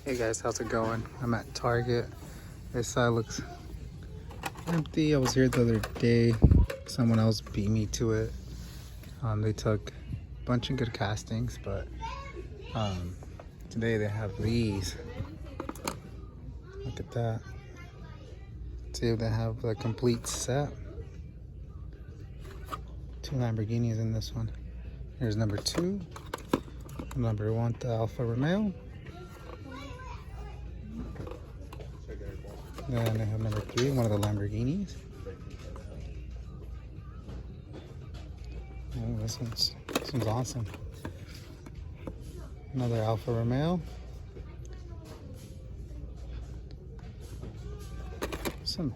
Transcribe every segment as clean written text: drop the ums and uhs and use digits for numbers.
Hey guys, how's it going? I'm at Target. This side looks empty. I was here the other day. Someone else beat me to it. They took a bunch of good castings, but today they have these. Look at that. See if they have the complete set. 2 Lamborghinis in this one. Here's number 2. Number 1, the Alfa Romeo. Then they have number 3, one of the Lamborghinis. Oh, this one's awesome. Another Alfa Romeo. Some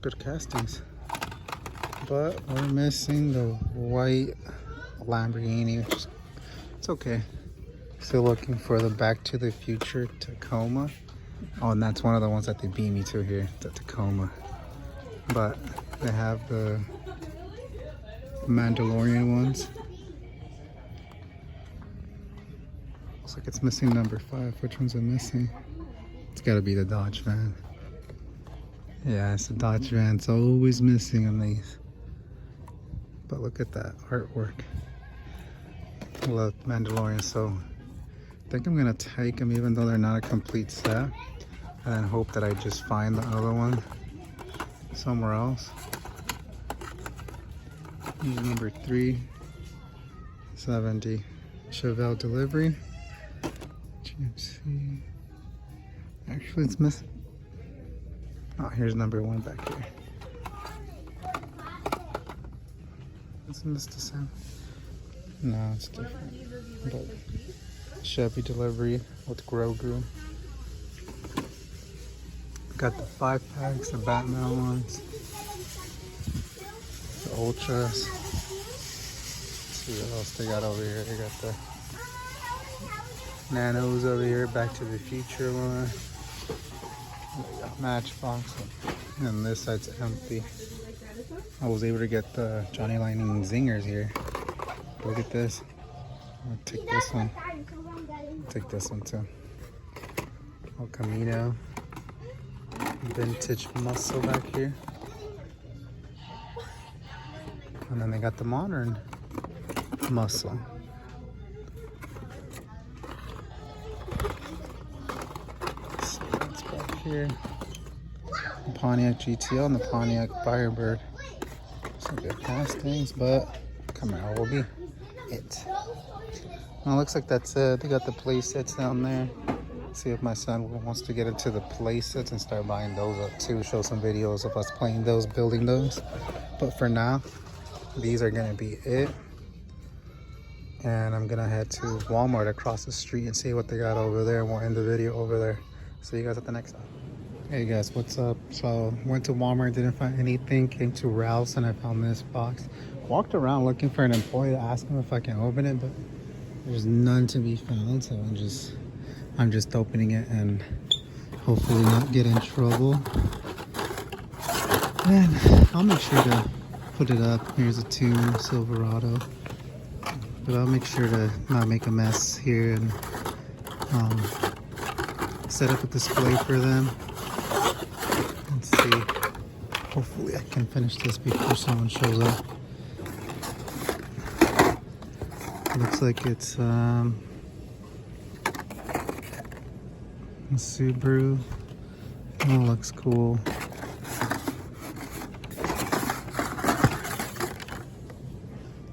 good castings. But we're missing the white Lamborghini, which is, it's okay. Still looking for the Back to the Future Tacoma. Oh, and that's one of the ones that they beat me to here, the Tacoma. But they have the Mandolorian ones. Looks like it's missing number 5. Which one's it missing? It's gotta be the Dodge van. Yeah, it's the Dodge van. It's always missing on these. But look at that artwork. I love Mandalorian, so I think I'm gonna take them even though they're not a complete set, and then hope that I just find the other one somewhere else. Here's number 370 Chevelle delivery. GMC. Actually, it's missing. Oh, here's number 1 back here. Is this the same? No, it's different. But Chevy delivery with Grogu. Got the 5 packs, the Batman ones, the Ultras. Let's see what else they got over here. They got the Nanos over here, Back to the Future one. They got Matchbox, and this side's empty. I was able to get the Johnny Lightning Zingers here. Look at this. I'm gonna take this one. Take this one too. El Camino. Vintage muscle back here. And then they got the modern muscle. So that's back here. The Pontiac GTO and the Pontiac Firebird. Some good castings, but Camaro will be it. Well, it looks like that's it. They got the play sets down there. See if my son wants to get into the play sets and start buying those up too. Show some videos of us playing those, building those. But for now, these are gonna be it. And I'm gonna head to Walmart across the street and see what they got over there. We'll end the video over there. See you guys at the next time. Hey guys, what's up? So went to Walmart, didn't find anything. Came to Ralph's and I found this box. Walked around looking for an employee to ask him if I can open it, but there's none to be found. So I'm just opening it and hopefully not get in trouble. And I'll make sure to put it up. Here's a Tune Silverado, but I'll make sure to not make a mess here and set up a display for them. Let's see. Hopefully I can finish this before someone shows up. Looks like it's a Subaru. Oh, looks cool.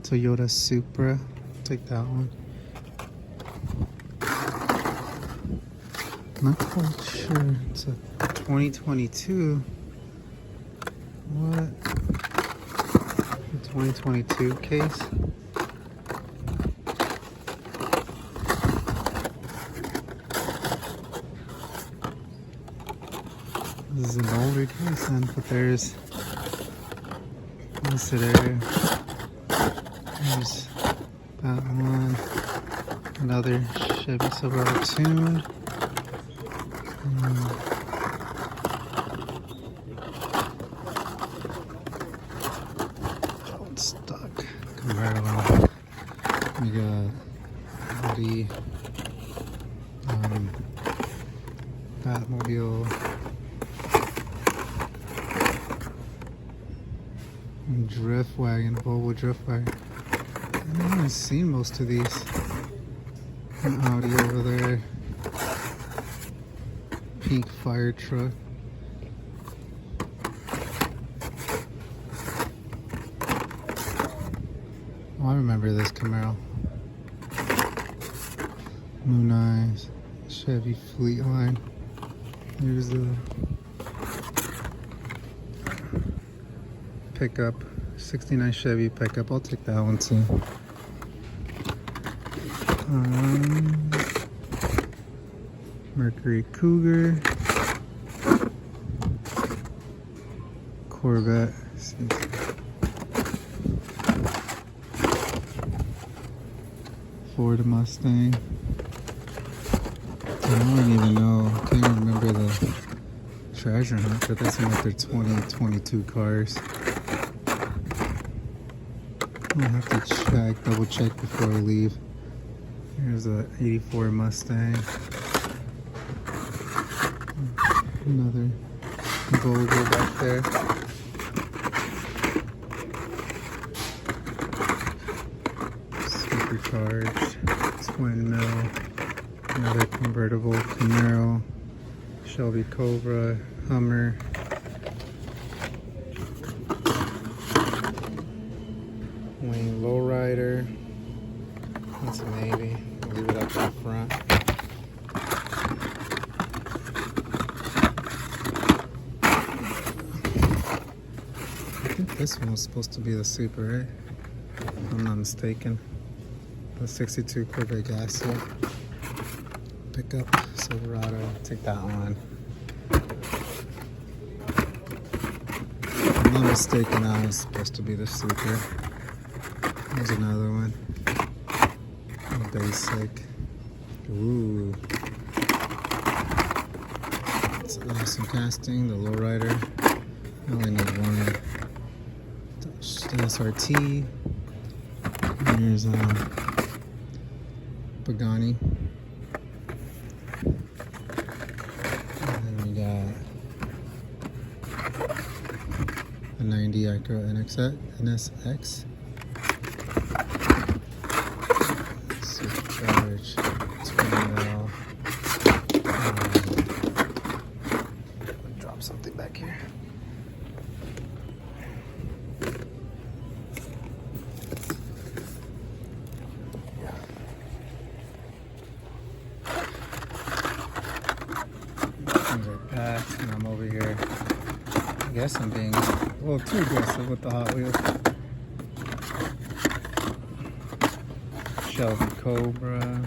Toyota Supra. Take that one. Not quite sure. It's a 2022. What? A 2022 case. This is an older case then, but there's listed area. There's that one. Another Chevy Silverado Tune. Stuck. Camaro. We got Audi Batmobile. Drift wagon, Volvo drift wagon. I haven't seen most of these. An Audi over there. Pink fire truck. Oh, I remember this Camaro. Moon Eyes, Chevy Fleet Line. Here's the pickup, 69 Chevy pickup. I'll take that one too. Mercury Cougar, Corvette. Ford Mustang. I don't even know. I can't even remember the treasure hunt, but that's like their 2022 cars. I'll have to check, double check before I leave. Here's a 84 Mustang. Another Volvo back there. Supercharged, twin mill. Another convertible Camaro, Shelby Cobra, Hummer. Wayne Lowrider. That's a Navy. I'll leave it up in front. I think this one was supposed to be the Super, right? If I'm not mistaken. The 62 Corvette gas here. Pickup, Silverado, take that one. If I'm not mistaken, that was supposed to be the Super. There's another one. Basic. Ooh. It's an awesome casting, the Lowrider. I only need one. SRT. And here's Pagani. A 90 Acura NSX. Supercharged, twin wheel. Drop something back here. Yeah. Things are packed, and I'm over here. I guess I'm being a little too aggressive with the Hot Wheels. Shelby Cobra.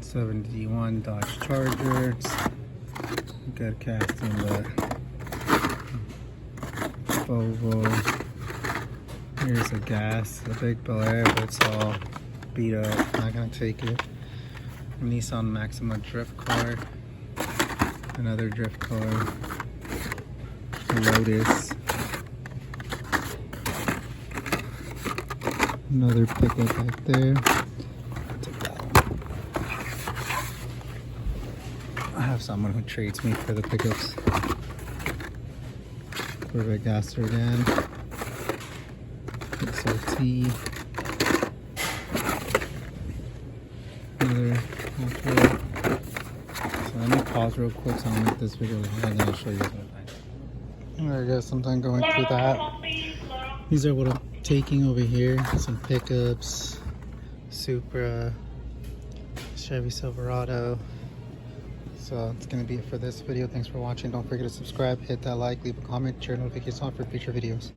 71 Dodge Charger. Good casting, but Volvo. Here's a gas, a big Bel Air, but it's all beat up. Not gonna take it. Nissan Maxima drift car. Another drift car. Lotus. Another pickup back there. Take that one. I have someone who trades me for the pickups. Corvette Gasser again. XLT. Another Hot. So let me pause real quick so I'll make this video long and then I'll show you what I find. Alright guys, sometime going through that. These are what I'm taking over here. Some pickups, Supra, Chevy Silverado. So it's gonna be it for this video. Thanks for watching. Don't forget to subscribe, hit that like, leave a comment, share notifications on for future videos.